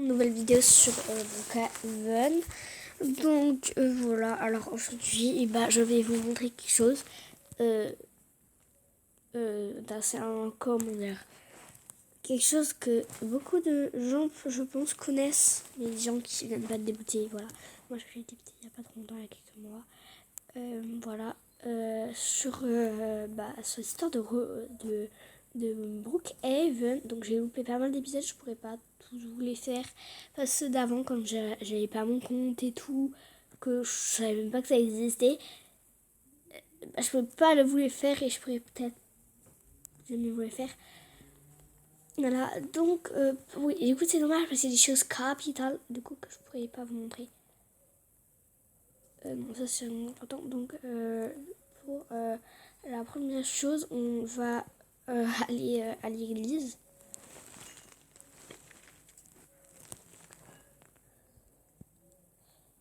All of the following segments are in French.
nouvelle vidéo sur Brookhaven. Donc voilà, alors aujourd'hui je vais vous montrer quelque chose d'assez comment dire, quelque chose que beaucoup de gens je pense connaissent, mais des gens qui viennent pas de débuter. Voilà, moi j'ai débuté il n'y a pas trop longtemps, il y a quelques mois. Voilà, sur l'histoire de Brookhaven. Donc j'ai loupé pas mal d'épisodes, je pourrais pas tous vous les faire. Parce que d'avant, quand j'avais pas mon compte et tout, que je savais même pas que ça existait, je peux pas vous les faire et je pourrais peut-être jamais vous les faire. Voilà, donc oui, écoute, c'est dommage parce que c'est des choses capitales du coup que je pourrais pas vous montrer. Non, ça c'est important. Donc pour la première chose, on va aller à l'église.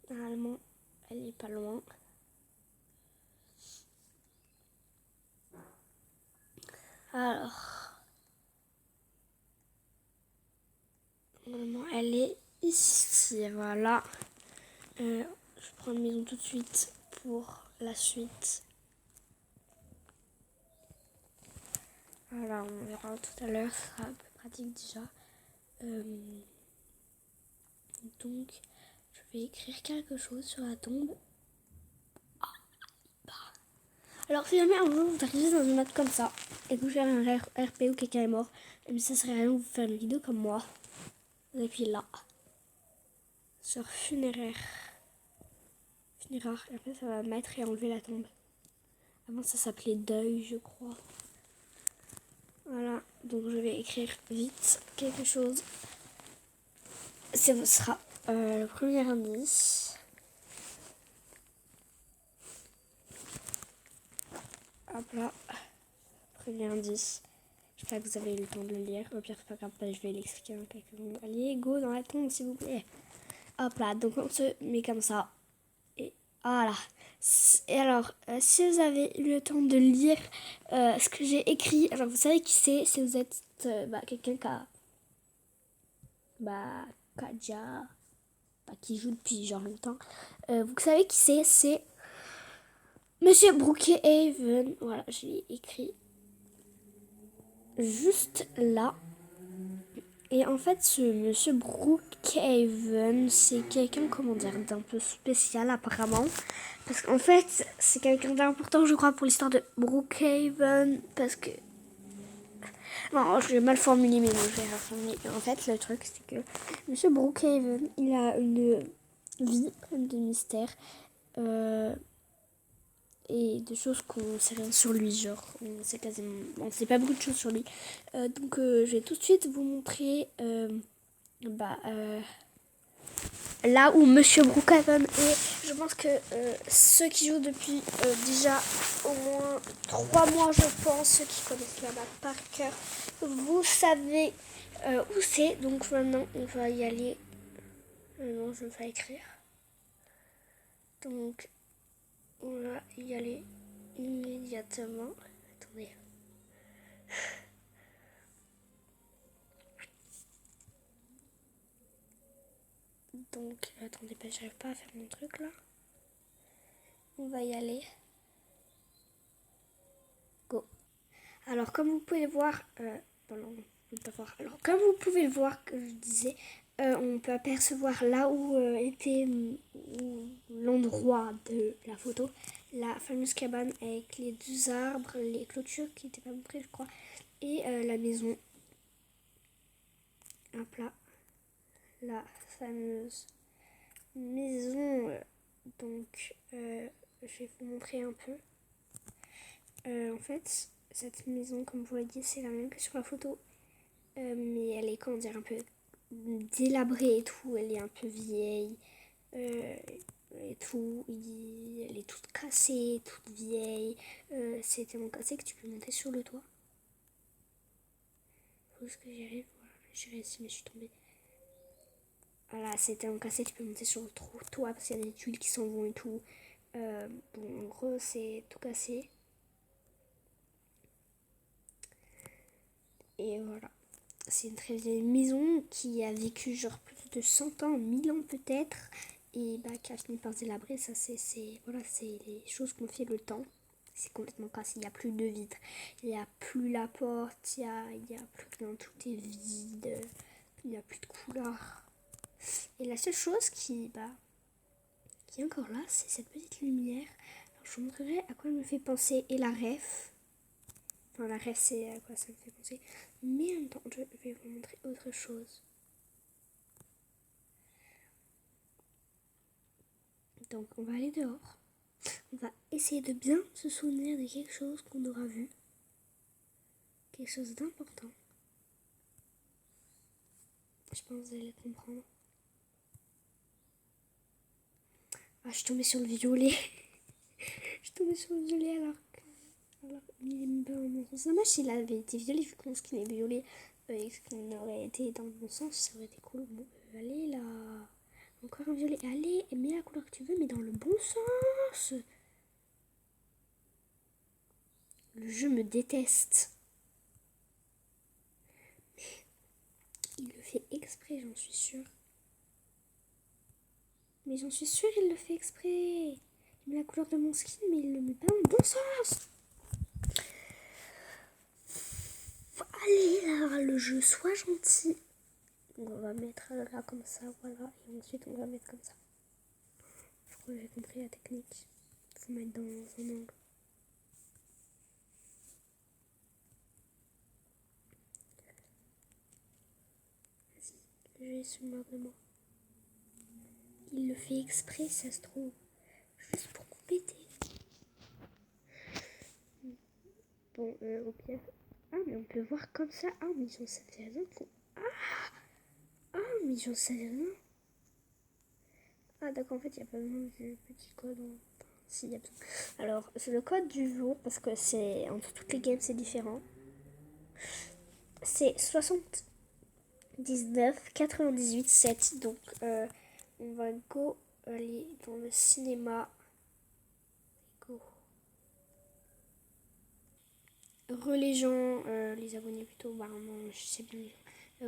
Normalement, elle est pas loin. Alors, normalement, elle est ici. Voilà. Je prends une maison tout de suite pour la suite. Voilà, on verra tout à l'heure. Ça sera un peu pratique déjà. Donc, je vais écrire quelque chose sur la tombe. Alors, si jamais un jour vous arrivez dans une note comme ça et que vous faites un RP où quelqu'un est mort, même si ça serait rien de vous faire une vidéo comme moi, vous appuyez là sur funéraire. Funéraire. Et après, ça va mettre et enlever la tombe. Avant, ça s'appelait deuil, je crois. Voilà. Donc, je vais écrire vite quelque chose. Ce sera le premier indice. Hop là. Premier indice. J'espère que vous avez eu le temps de le lire. Au pire, c'est pas grave, je vais l'expliquer en quelques secondes. Allez, go dans la tombe, s'il vous plaît. Hop là. Donc, on se met comme ça. Et voilà. Et alors, si vous avez eu le temps de lire ce que j'ai écrit, alors vous savez qui c'est, si vous êtes quelqu'un qui joue depuis genre longtemps, vous savez qui c'est Monsieur Brookhaven. Voilà, j'ai écrit juste là. Et en fait, ce Monsieur Brookhaven, c'est quelqu'un, comment dire, d'un peu spécial apparemment. Parce qu'en fait, c'est quelqu'un d'important, je crois, pour l'histoire de Brookhaven. Parce que... Non, je vais mal formuler mes mots, je vais reformuler. En fait, le truc, c'est que Monsieur Brookhaven, il a une vie pleine de mystères. Et de choses qu'on ne sait rien sur lui, genre on sait pas beaucoup de choses sur lui. Donc je vais tout de suite vous montrer là où Monsieur Brookhaven est. Je pense que ceux qui jouent depuis déjà au moins 3 mois, je pense, ceux qui connaissent la map par cœur, vous savez où c'est. Donc maintenant on va y aller. Non, je vais écrire. Donc on va y aller immédiatement. Attendez. Donc, attendez, j'arrive pas à faire mon truc là. On va y aller. Go. Alors, comme vous pouvez le voir, alors, comme vous pouvez le voir, que je disais, on peut apercevoir là où était l'endroit de la photo, la fameuse cabane avec les 2 arbres, les clôtures qui n'étaient pas montrées, je crois, et la maison. Hop là, la fameuse maison. Donc, je vais vous montrer un peu. En fait, cette maison, comme vous voyez, c'est la même que sur la photo. Mais elle est, comment dire, un peu délabrée et tout. Elle est un peu vieille. Et tout. Elle est toute cassée, toute vieille. C'est tellement cassé que tu peux monter sur le toit. Faut que j'y arrive. Voilà, j'ai réussi, mais je suis tombée. Voilà, c'est tellement cassé, tu peux monter sur le toit parce qu'il y a des tuiles qui s'en vont et tout. Bon, en gros, c'est tout cassé. Et voilà. c'est une très vieille maison qui a vécu genre plus de 100 ans, 1000 ans peut-être, et qui a fini par se délabrer. Ça, c'est les choses qu'on fait le temps. C'est complètement cassé, il n'y a plus de vitres, il n'y a plus la porte, il y a plus rien, tout est vide, il n'y a plus de couleur. Et la seule chose qui est encore là, c'est cette petite lumière. Alors, je vous montrerai à quoi elle me fait penser, et la ref. Enfin, la ref, c'est à quoi ça me fait penser. Mais en même temps, je vais vous montrer autre chose. Donc, on va aller dehors. On va essayer de bien se souvenir de quelque chose qu'on aura vu. Quelque chose d'important. Je pense que vous allez comprendre. Ah, je suis tombée sur le violet. Je suis tombée sur le violet alors il est même pas dans mon sens. C'est dommage s'il avait été violet, vu que mon skin est violet et qu'il aurait été dans mon sens, ça aurait été cool. Bon, allez là. Encore un violet. Allez, mets la couleur que tu veux, mais dans le bon sens. Le jeu me déteste. Mais il le fait exprès, j'en suis sûre. Mais j'en suis sûre, il le fait exprès. Il met la couleur de mon skin, mais il le met pas dans le bon sens. Allez là, le jeu, sois gentil. Donc on va mettre là comme ça, voilà. Et ensuite on va mettre comme ça. Je crois que j'ai compris la technique. Il faut mettre dans un angle. Vas-y, le jeu se moque de moi. Il le fait exprès, ça se trouve. Juste pour compléter. Bon, au pire. Ah, mais on peut voir comme ça. Ah, mais j'en savais rien. Ah, mais j'en savais rien. Ah, d'accord, en fait, il n'y a pas besoin du petit code. Enfin, si, il y a besoin. Alors, c'est le code du jour, parce que c'est entre toutes les games, c'est différent. C'est 79 98 7. Donc, on va aller dans le cinéma. Go. Les gens, les abonnés plutôt, non, je sais plus.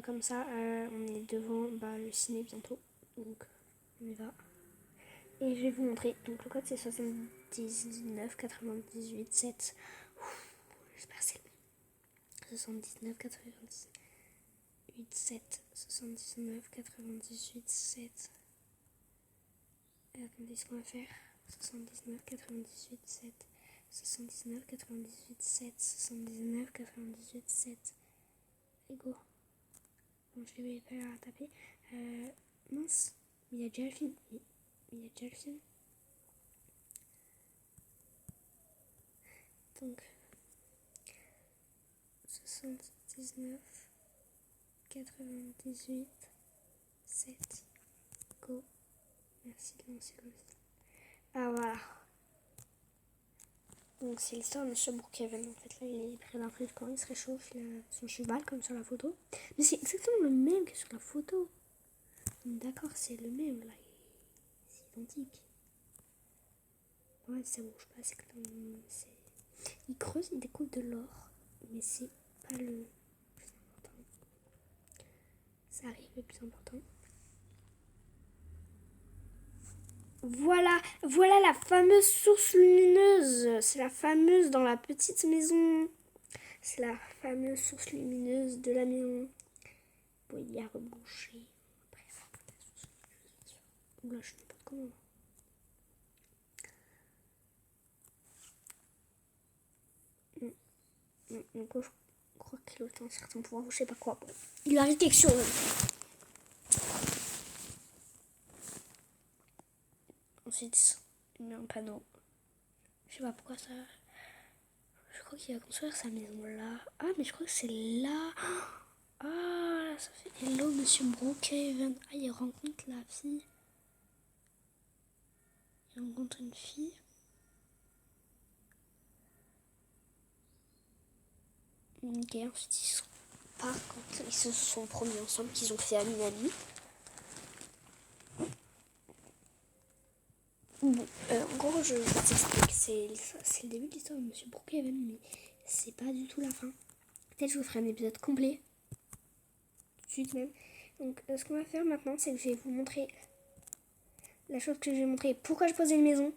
Comme ça, on est devant le ciné bientôt. Donc, on y va. Et je vais vous montrer. Donc, le code c'est 79 98 7. J'espère que c'est bon. 79 98 7. 79 98 7. Attendez, ce qu'on va faire. 79 98 7. 79 98 7. 79 98 7. Et go. Bon, je vais pas la taper. Mince, il y a déjà le film. Il y a déjà le film. Donc, 79 98 7. Go. Merci de lancer le film. Ah, voilà. Donc, c'est l'histoire de Monsieur Brookhaven. En fait, là, il est près d'un feu quand il se réchauffe. Il a son cheval, comme sur la photo. Mais c'est exactement le même que sur la photo. D'accord, c'est le même, là. C'est identique. Ouais, ça bouge pas, c'est comme... Il creuse, il découvre de l'or. Mais c'est pas le plus important. Ça arrive le plus important. Voilà la fameuse source lumineuse. C'est la fameuse dans la petite maison. C'est la fameuse source lumineuse de la maison. Bon, il y a rebranché. Bref, la source lumineuse, bien sûr. Là, je sais pas comment. Donc, je crois qu'il a un certain pouvoir, je sais pas quoi. Bon, il arrive quelque chose. Ensuite, il met un panneau. Je sais pas pourquoi ça. Je crois qu'il va construire sa maison là. Ah, mais je crois que c'est là. Ah, ça fait hello, Monsieur Brookhaven. Ah, il rencontre la fille. Il rencontre une fille. Ok, ensuite ils sont pas quand ils se sont promis ensemble, qu'ils ont fait ami-ami. Bon, en gros, je t'explique. C'est le début de l'histoire de Monsieur Brookhaven, mais c'est pas du tout la fin. Peut-être que je vous ferai un épisode complet. de suite même. Donc ce qu'on va faire maintenant, c'est que je vais vous montrer la chose que je vais montrer. Pourquoi je posais une maison.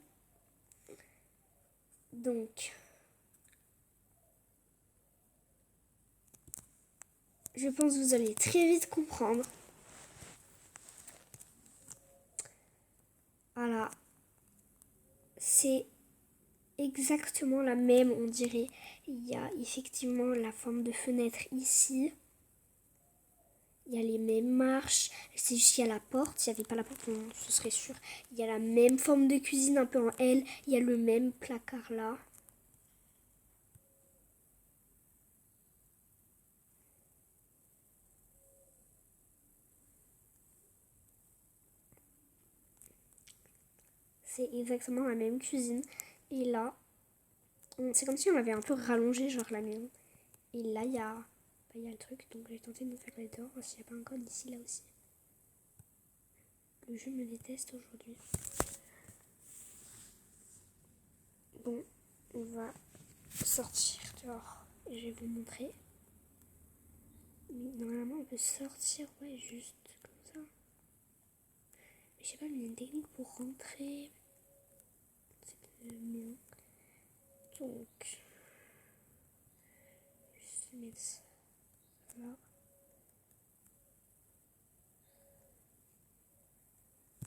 Donc, je pense que vous allez très vite comprendre. Voilà. C'est exactement la même, on dirait. Il y a effectivement la forme de fenêtre ici. Il y a les mêmes marches. C'est juste qu'il y a la porte. S'il n'y avait pas la porte, ce serait sûr. Il y a la même forme de cuisine, un peu en L. Il y a le même placard là. C'est exactement la même cuisine. Et là, c'est comme si on avait un peu rallongé genre la maison. Et là, il y a le truc. Donc j'ai tenté de me faire les dehors. S'il n'y a pas un code ici, là aussi. Le jeu me déteste aujourd'hui. Bon, on va sortir dehors. Et je vais vous montrer. Mais normalement, on peut sortir, ouais, juste comme ça. Mais je sais pas, mais il y a une technique pour rentrer. C'est mieux. Donc, je vais mettre ça là.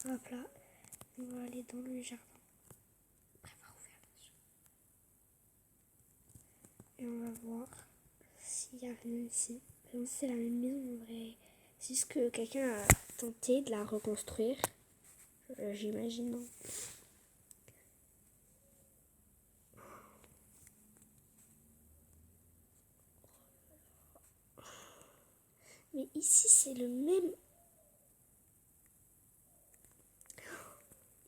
Hop là. On va aller dans le jardin. Après, on va ouvrir bien sûr. Et on va voir s'il y a rien ici. C'est la même maison en vrai. C'est ce que quelqu'un a tenté de la reconstruire. J'imagine, non. Mais ici, c'est le même.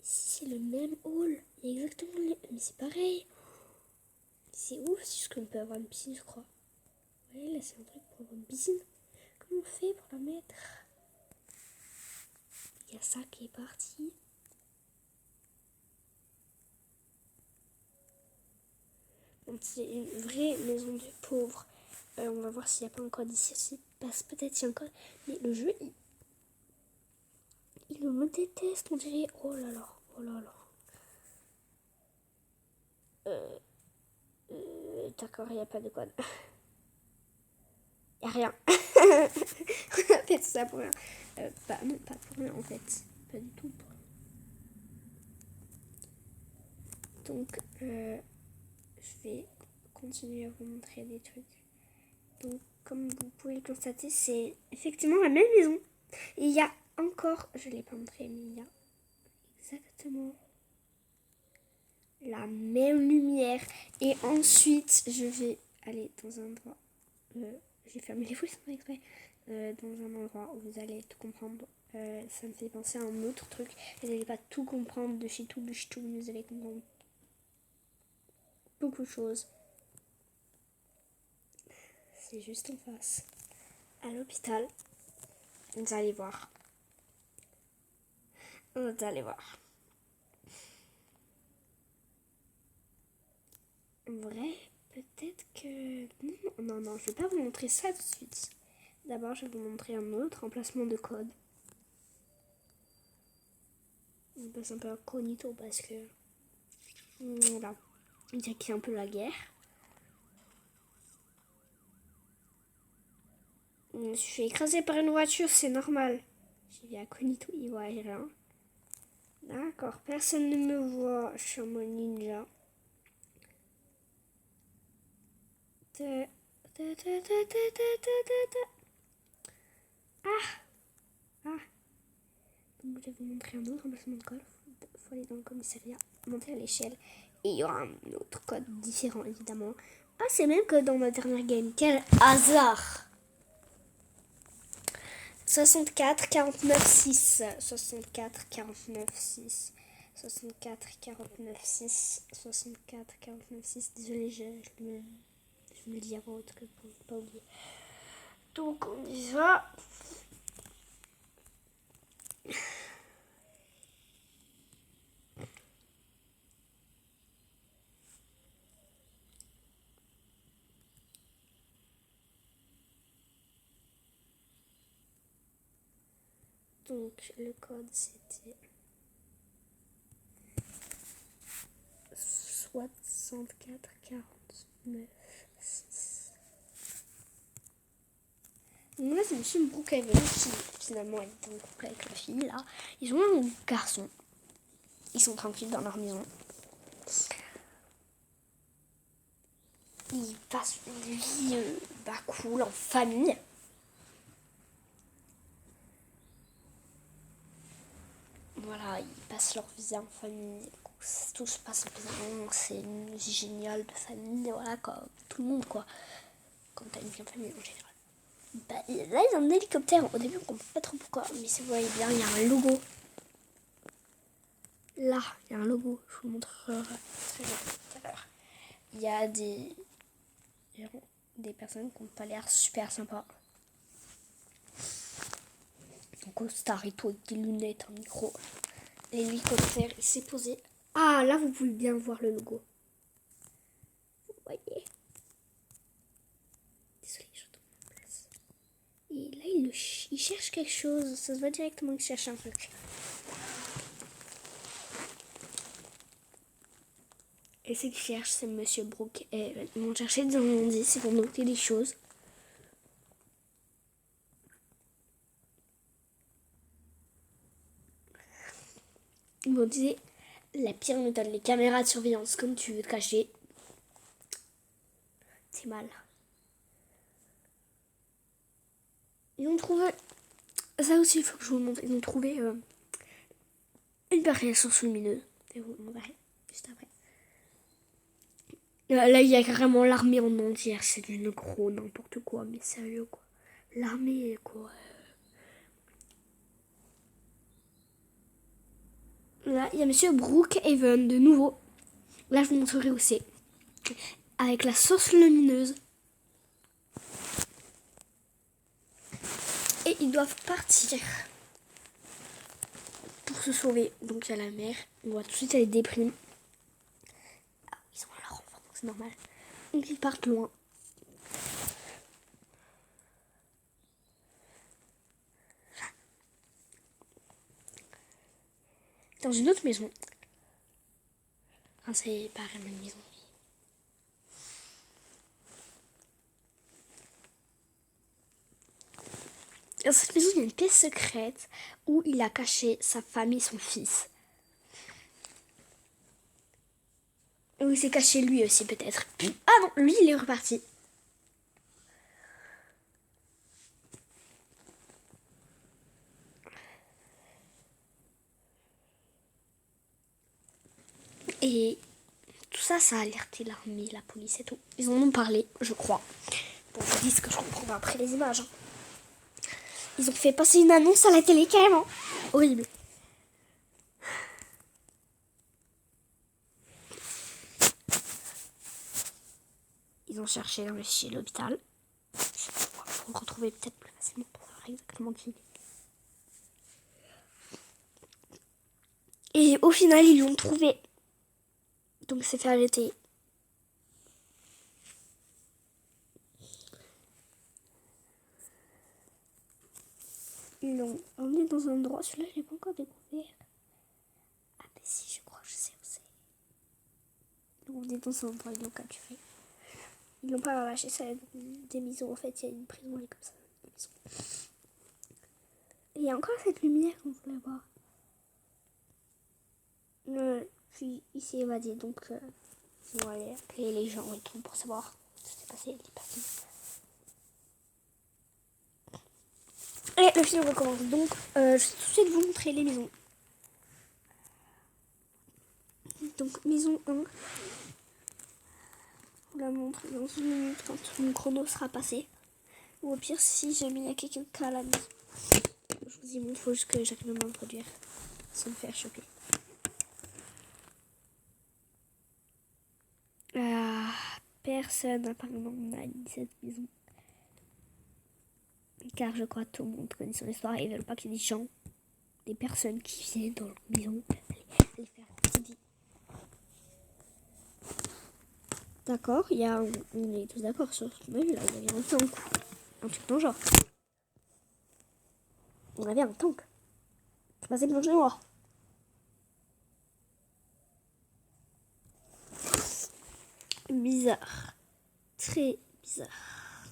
Ici, c'est le même hall. Il y a exactement les. Mais c'est pareil. C'est ouf, c'est juste qu'on peut avoir une piscine, je crois. Ouais, là, c'est un truc pour avoir une piscine. Comment on fait pour la mettre? Il y a ça qui est parti. Donc, c'est une vraie maison de pauvres. On va voir s'il n'y a pas un code ici aussi. Parce peut-être qu'il y a un code. Mais le jeu, il me déteste, on dirait. Oh là là, oh là là. D'accord, il n'y a pas de code. Il n'y a rien. On a fait tout ça pour rien. Non, pas pour rien en fait. Pas du tout pour rien. Donc, je vais continuer à vous montrer des trucs. Donc, comme vous pouvez le constater, c'est effectivement la même maison. Et il y a encore, je ne l'ai pas montré, mais il y a exactement la même lumière. Et ensuite, je vais aller dans un endroit. J'ai fermé les fouilles sans exprès. Dans un endroit où vous allez tout comprendre. Ça me fait penser à un autre truc. Vous n'allez pas tout comprendre de chez tout, mais vous allez comprendre beaucoup de choses. C'est juste en face. À l'hôpital. Vous allez voir. Vous allez voir. En vrai, peut-être que... Non, je vais pas vous montrer ça tout de suite. D'abord, je vais vous montrer un autre emplacement de code. On passe un peu incognito parce que... Voilà. On dirait qu'il y a un peu la guerre. Je me suis fait écraser par une voiture, c'est normal. J'ai dit incognito, il voit rien. D'accord, personne ne me voit. Je suis en mode ninja. Ah. Donc je vais vous montrer un autre emplacement de code. Il faut aller dans le commissariat, monter à l'échelle. Et il y aura un autre code différent évidemment. Ah, c'est même que dans ma dernière game. Quel hasard! 64 49 6 64 49 6 64 49 6 64 49 6. Désolée, je me le dis à voix haute que pour ne pas oublier. Donc on y va. Donc le code c'était 64 49 6. Donc là c'est monsieur Brookhaven qui finalement est en couple avec la fille là. Ils ont un garçon. Ils sont tranquilles dans leur maison. Ils passent une vie cool en famille. Voilà, ils passent leur vie en famille. Tout se passe bien. C'est une vie géniale de famille. Voilà quoi, tout le monde quoi. Quand t'as une vie en famille en général. Là, il y a un hélicoptère. Au début, on comprend pas trop pourquoi. Mais si vous voyez bien, il y a un logo. Là, il y a un logo. Je vous le montrerai tout à l'heure. Il y a des personnes qui n'ont pas l'air super sympas. Un costard et tout, avec des lunettes, un micro. L'hélicoptère, il s'est posé. Ah, là, vous pouvez bien voir le logo. Vous voyez? Désolée, je tombe en place. Et là, il cherche quelque chose. Ça se voit directement qu'il cherche un truc. Et ce qu'il cherche, c'est Monsieur Brooke. Et ils vont chercher des indices, ils vont noter des choses. Ils vont utiliser la pire méthode, les caméras de surveillance, comme tu veux te cacher. C'est mal. Ils ont trouvé... Ça aussi, il faut que je vous le montre. Ils ont trouvé une pareille source lumineuse. Et vous le montrerez juste après. Là, il y a carrément l'armée en entière. C'est du gros n'importe quoi, mais sérieux quoi. L'armée quoi. Là, il y a Monsieur Brookhaven de nouveau. Là, je vous montrerai où c'est. Avec la source lumineuse. Et ils doivent partir pour se sauver. Donc, il y a la mer. On voit tout de suite, elle déprime. Ah, ils ont leur enfant, donc c'est normal. Donc, ils partent loin. Dans une autre maison. Enfin, c'est pas la même maison. Dans cette maison, il y a une pièce secrète où il a caché sa femme et son fils. Où il s'est caché lui aussi, peut-être. Ah non, lui, il est reparti. Et tout ça, ça a alerté l'armée, la police et tout. Ils en ont parlé, je crois. Bon, je dis ce que je comprends après les images. Hein. Ils ont fait passer une annonce à la télé, carrément. Horrible. Ils ont cherché dans le fichier de l'hôpital. Pour le retrouver peut-être plus facilement pour savoir exactement qui il est. Et au final, ils l'ont trouvé. Donc, c'est fait arrêter. Ils l'ont emmené dans un endroit. Celui-là, je l'ai pas encore découvert. Ah, mais si, je crois que je sais où c'est. Ils l'ont emmené dans un endroit, ils l'ont capturé. Ils l'ont pas relâché, ça des maisons. En fait, il y a une prison, elle est comme ça. Et il y a encore cette lumière qu'on voulait voir. Puis il s'est évadé, donc ils vont aller appeler les gens et tout pour savoir ce qui s'est passé. Il est parti. Et le film recommence. Donc, je vais tout de suite vous montrer les maisons. Donc, maison 1. Je vous la montre dans une minute quand mon chrono sera passé. Ou au pire, si jamais il y a quelqu'un à la maison. Je vous y montre, il faut juste que j'arrive à m'introduire sans me faire choquer. Personne apparemment n'a dit cette maison. Car je crois que tout le monde connaît son histoire et ils veulent pas qu'il y ait des gens, des personnes qui viennent dans leur maison les faire crédit. D'accord, on est tous d'accord sur ce meuble là, il y avait un tank. Un truc dans le genre. On avait un tank. Vas-y, plongez-moi. Bizarre. Très bizarre.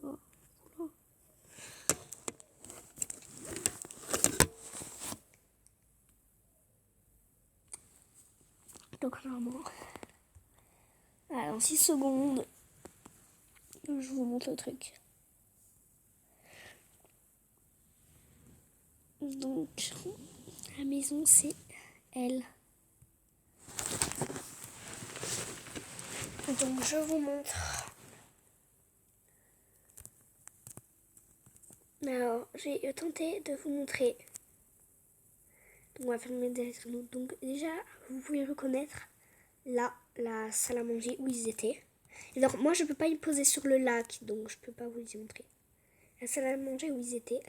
Oula, oula. Donc normalement, en 6 secondes, je vous montre le truc. Donc, la maison, c'est elle. Donc, je vous montre. Alors, j'ai tenté de vous montrer. Donc, on va filmer derrière nous. Donc, déjà, vous pouvez reconnaître là, la salle à manger où ils étaient. Et alors, moi, je peux pas y poser sur le lac, donc je peux pas vous y montrer. La salle à manger où ils étaient.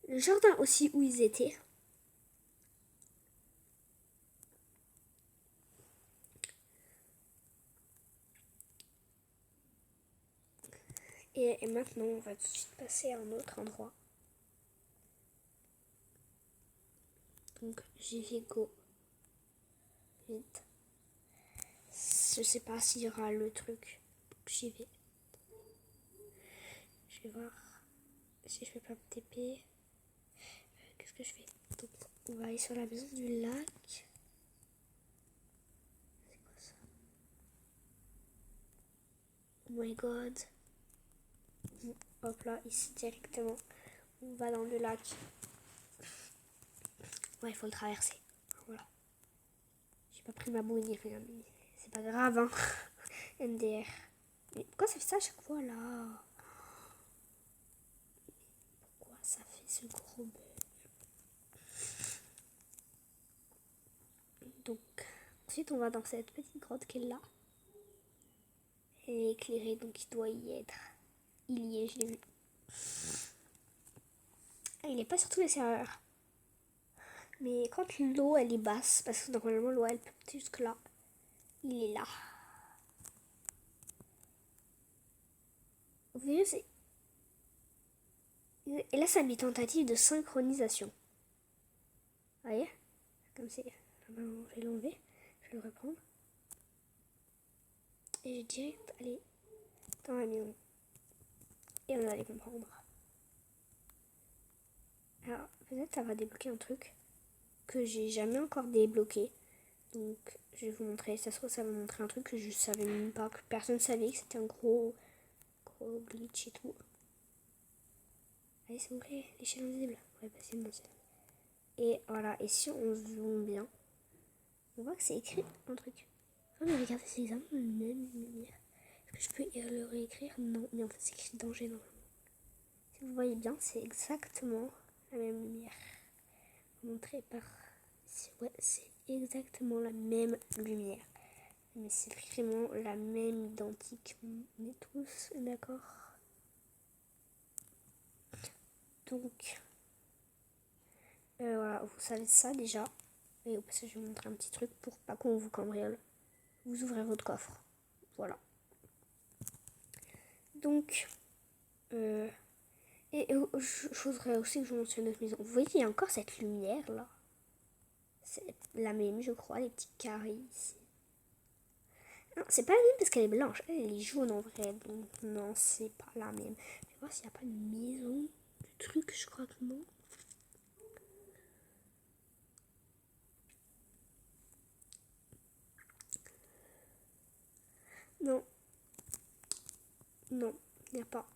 Le jardin aussi où ils étaient. Et maintenant, on va tout de suite passer à un autre endroit. Donc, j'y vais go. Vite. Je sais pas s'il y aura le truc. Donc, j'y vais. Je vais voir si je fais pas me TP. Qu'est-ce que je fais? Donc, on va aller sur la maison du lac. C'est quoi ça? Oh my god. Hop là, ici directement. On va dans le lac. Ouais, il faut le traverser. Voilà. J'ai pas pris ma bouée, rien, mais c'est pas grave, hein. MDR. Mais pourquoi ça fait ça à chaque fois là? Pourquoi ça fait ce gros bug? Donc, ensuite on va dans cette petite grotte qui est là. Elle est éclairée, donc il doit y être. Il y est, je l'ai vu. Ah, il n'est pas sur tous les serveurs. Mais quand l'eau elle est basse, parce que normalement l'eau elle peut monter jusque là, il est là. Vous voyez, c'est. Et là, c'est une tentative de synchronisation. Vous voyez? Comme c'est. Je vais l'enlever. Je vais le reprendre. Et je direct aller dans la maison. Et on va aller comprendre. Alors, peut-être ça va débloquer un truc que j'ai jamais encore débloqué. Donc, je vais vous montrer. Ça se trouve, ça va montrer un truc que je savais même pas, que personne savait, que c'était un gros glitch et tout. Allez, s'il vous plaît, l'échelle invisible. Ouais, bah c'est bon, c'est bon. Et voilà, et si on zoome bien, on voit que c'est écrit un truc. Oh, mais regardez, c'est exactement le même lumière. Est-ce que je peux le réécrire? Non, mais en fait, c'est écrit danger normalement. Si vous voyez bien, c'est exactement la même lumière. Montrée par. Ouais, c'est exactement la même lumière. Mais c'est vraiment la même identique. On est tous d'accord. Donc, voilà, vous savez ça déjà. Et au passage, je vais vous montrer un petit truc pour pas qu'on vous cambriole. Vous ouvrez votre coffre. Voilà. Donc, je voudrais aussi que je mentionne notre maison. Vous voyez, il y a encore cette lumière là. C'est la même, je crois, les petits carrés ici. Non, c'est pas la même parce qu'elle est blanche. Elle est jaune en vrai. Donc, non, c'est pas la même. Je vais voir s'il n'y a pas une maison du truc. Je crois que non. Non. Non, il n'y a pas.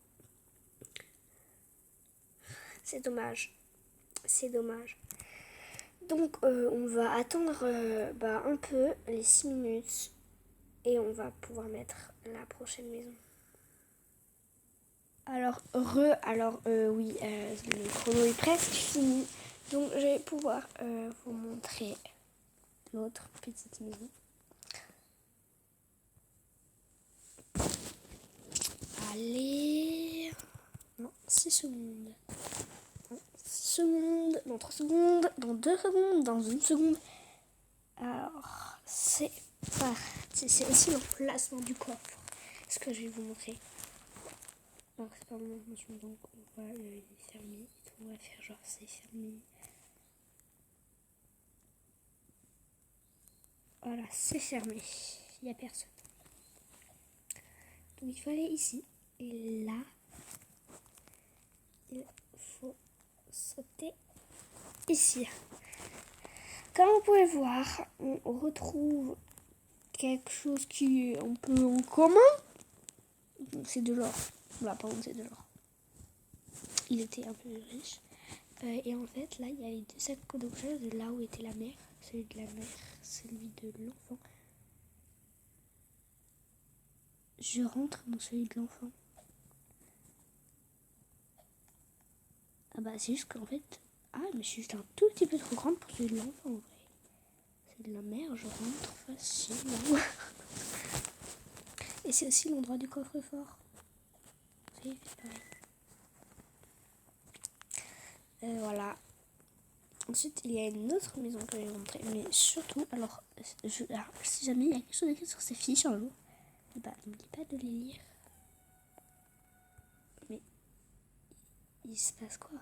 C'est dommage. C'est dommage. Donc, on va attendre un peu les 6 minutes. Et on va pouvoir mettre la prochaine maison. Alors, oui, le chrono est presque fini. Donc, je vais pouvoir vous montrer l'autre petite maison. Allez. Non, 6 secondes. Non, 6 secondes. Dans 3 secondes. Dans 2 secondes. Dans 1 seconde. Alors, c'est parti. C'est aussi l'emplacement du coffre. ce que je vais vous montrer. Alors c'est pas mon intention, donc on va le fermer et tout. On va faire genre c'est fermé. Voilà, c'est fermé. Il n'y a personne. Donc il faut aller ici. Et là, il faut sauter ici. Comme vous pouvez voir, on retrouve quelque chose qui est un peu en commun. C'est de l'or. Voilà, par contre, c'est de l'or. Il était un peu riche. Et en fait, là, il y avait deux sacs d'objets de là où était la mer. Celui de la mer, celui de l'enfant. Je rentre dans celui de l'enfant. Ah bah, c'est juste qu'en fait... Ah, mais je suis juste un tout petit peu trop grande pour celui de l'enfant, en vrai. Celui de la mer, je rentre facilement. Et c'est aussi l'endroit du coffre-fort. C'est pareil. Voilà. Ensuite, il y a une autre maison que je vais vous montrer. Mais surtout, alors si jamais il y a quelque chose écrit sur ces fiches un jour, bah, n'oubliez pas de les lire. Mais il se passe quoi?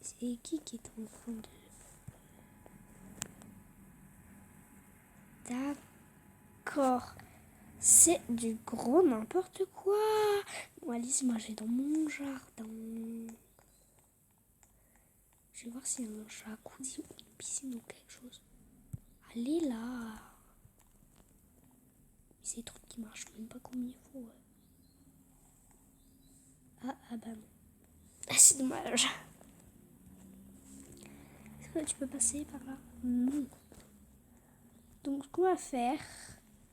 C'est qui est en train de... D'accord. C'est du gros n'importe quoi. Bon, Alice, moi, j'ai dans mon jardin. Je vais voir s'il y a un jacuzzi ou une piscine ou quelque chose. Allez là. C'est des trucs qui marchent même pas comme il faut. Ouais. Ah bah non. Ah, c'est dommage. Est-ce que tu peux passer par là? Non. Donc ce qu'on va faire,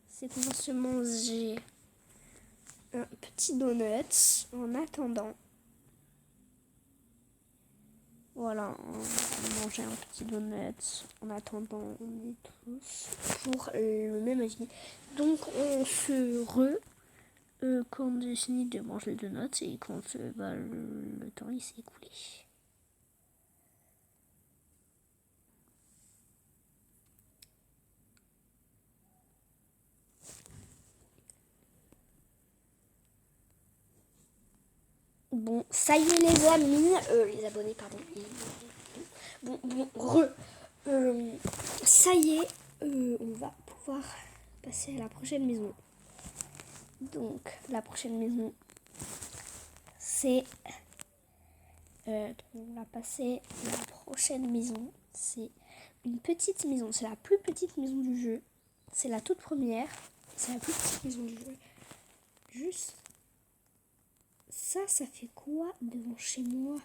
c'est qu'on va se manger un petit donut en attendant. Voilà, on va manger un petit donut en attendant, on est tous pour le même avis. Donc on se quand j'ai fini de manger le donut et quand le temps il s'est écoulé. Bon, ça y est les amis, les abonnés, pardon. Ça y est, on va pouvoir passer à la prochaine maison. Donc, la prochaine maison, c'est... on va passer à la prochaine maison. C'est une petite maison. C'est la plus petite maison du jeu. C'est la toute première. C'est la plus petite maison du jeu. Juste... Ça fait quoi devant chez moi?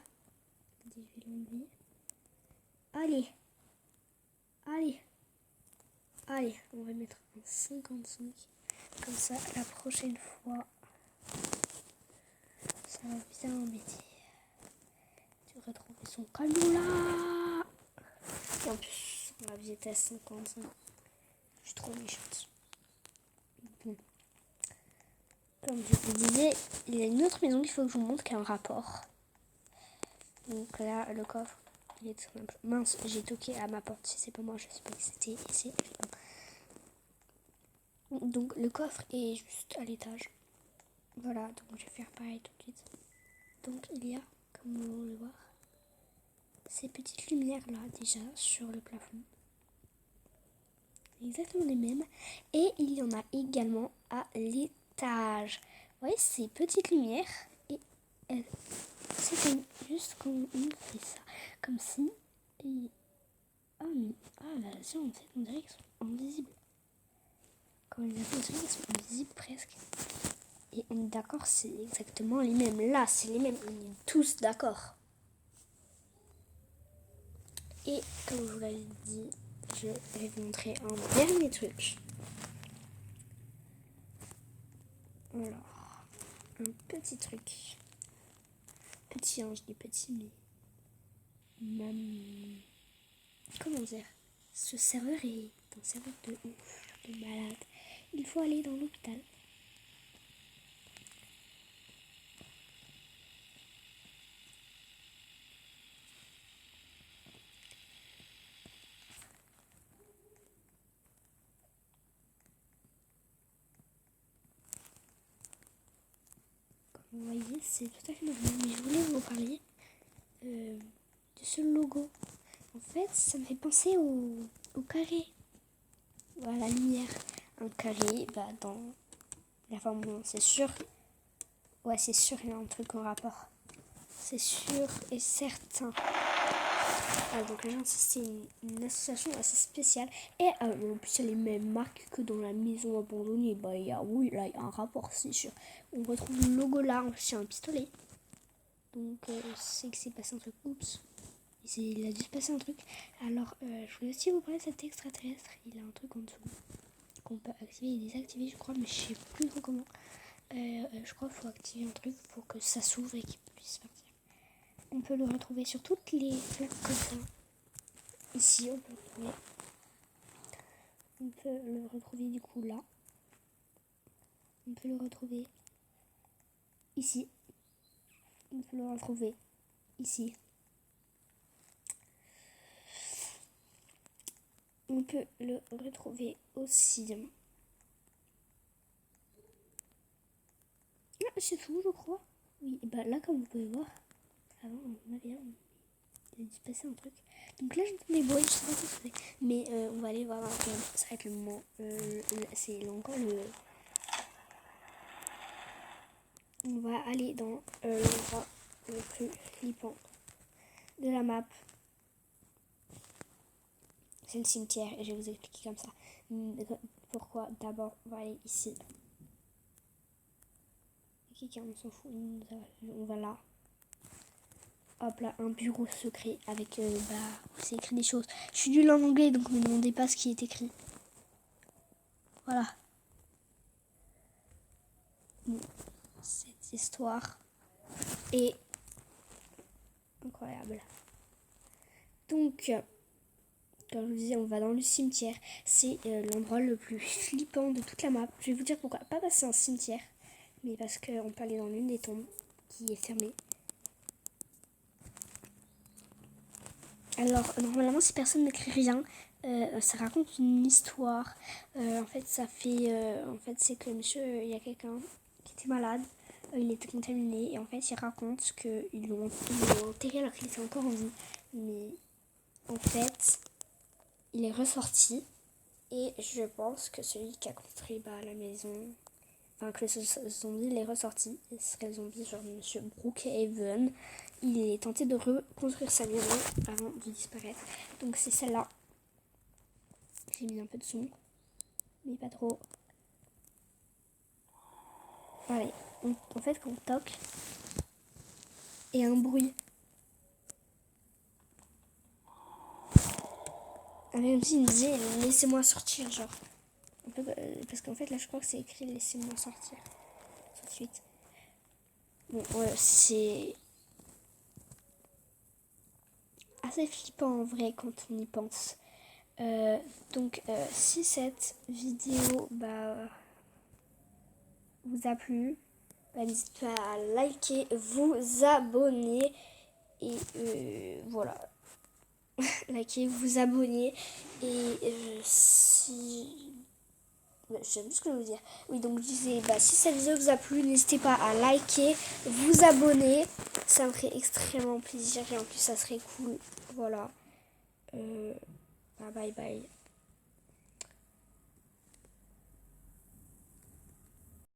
Je vais l'enlever. Allez, on va mettre un 55. Comme ça, la prochaine fois, ça va bien m'aider. Tu retrouves son camion là. Et en plus, on va vitesse 55. Je suis trop méchante. Bon. Comme je vous disais, il y a une autre maison qu'il faut que je vous montre qui a un rapport. Donc là, le coffre, il est simple. Mince, j'ai toqué à ma porte. Si c'est pas moi, je sais pas qui c'était. Et c'est donc le coffre est juste à l'étage. Voilà, donc je vais faire pareil tout de suite. Donc il y a, comme vous pouvez le voir, ces petites lumières là déjà sur le plafond. Exactement les mêmes. Et il y en a également à l'étage. Vous voyez ces petites lumières et c'est juste quand on fait ça. Comme si... Ah bah si, en fait, on dirait qu'ils sont invisibles. Quand on les a fait, on dirait qu'ils sont invisibles presque. Et on est d'accord, c'est exactement les mêmes. Là, c'est les mêmes. On est tous d'accord. Et comme je vous l'avais dit, je vais vous montrer un dernier truc. Alors, un petit truc. Petit, hein, je dis petit, mais... Comment dire? Ce serveur est un serveur de ouf, de malade. Il faut aller dans l'hôpital. vous voyez, c'est tout à fait normal. Mais je voulais vous parler de ce logo. En fait, ça me fait penser au carré, ou à la lumière. Un carré, dans la forme, bon, c'est sûr. Ouais, c'est sûr, il y a un truc au rapport. C'est sûr et certain. Donc l'agence, c'est une association assez spéciale. Et en plus, il y a les mêmes marques que dans la maison abandonnée. Il y a un rapport, c'est sûr. On retrouve le logo là, en plus, il y a un pistolet. Donc, c'est que c'est passé un truc. Oups. Il a dû se passer un truc. Alors, je voulais aussi vous parler de cet extraterrestre. Il a un truc en dessous qu'on peut activer et désactiver, je crois, mais je sais plus trop comment. Je crois qu'il faut activer un truc pour que ça s'ouvre et qu'il puisse partir. On peut le retrouver sur toutes les plaques comme ça. Ici, on peut le retrouver. On peut le retrouver du coup là. On peut le retrouver ici. On peut le retrouver ici. On peut le retrouver aussi. Ah, c'est tout, je crois. Oui, et là, comme vous pouvez voir, avant, on avait un. Il a dû se passer un truc. Donc là, je me débrouille, je sais pas ce que c'est. Mais on va aller voir un peu. Ça va être le moment. C'est encore le. On va aller dans l'endroit le plus flippant de la map. C'est le cimetière et je vais vous expliquer comme ça. Pourquoi d'abord on va aller ici. Quelqu'un, on s'en fout. On va là. Hop là, un bureau secret avec où c'est écrit des choses. Je suis nulle en anglais donc ne me demandez pas ce qui est écrit. Voilà. Bon, cette histoire est incroyable. Donc, comme je vous disais, on va dans le cimetière. C'est l'endroit le plus flippant de toute la map. Je vais vous dire pourquoi. Pas parce que c'est un cimetière, mais parce qu'on peut aller dans l'une des tombes qui est fermée. Alors, normalement, si personne n'écrit rien, ça raconte une histoire. En fait, c'est que monsieur, il y a quelqu'un qui était malade. Il était contaminé. Et en fait, il raconte qu'ils l'ont enterré alors qu'il était encore en vie. Mais en fait, il est ressorti. Et je pense que celui qui a construit la maison, enfin que ce zombie il est ressorti, et ce serait le zombie genre Monsieur Brookhaven. Il est tenté de reconstruire sa maison avant de disparaître. Donc c'est celle-là. J'ai mis un peu de son, mais pas trop. Allez, en fait quand on toque, il y a un bruit. Même s'il me disait laissez-moi sortir, genre. Parce qu'en fait là je crois que c'est écrit laissez-moi sortir. Tout de suite. Bon, c'est assez flippant en vrai quand on y pense. Donc si cette vidéo vous a plu, n'hésitez pas à liker, vous abonner et voilà. Liker, vous abonner et si... je sais plus ce que je veux dire. Oui, donc je disais, si cette vidéo vous a plu, n'hésitez pas à liker, vous abonner. Ça me ferait extrêmement plaisir et en plus ça serait cool. Voilà. Bye bye.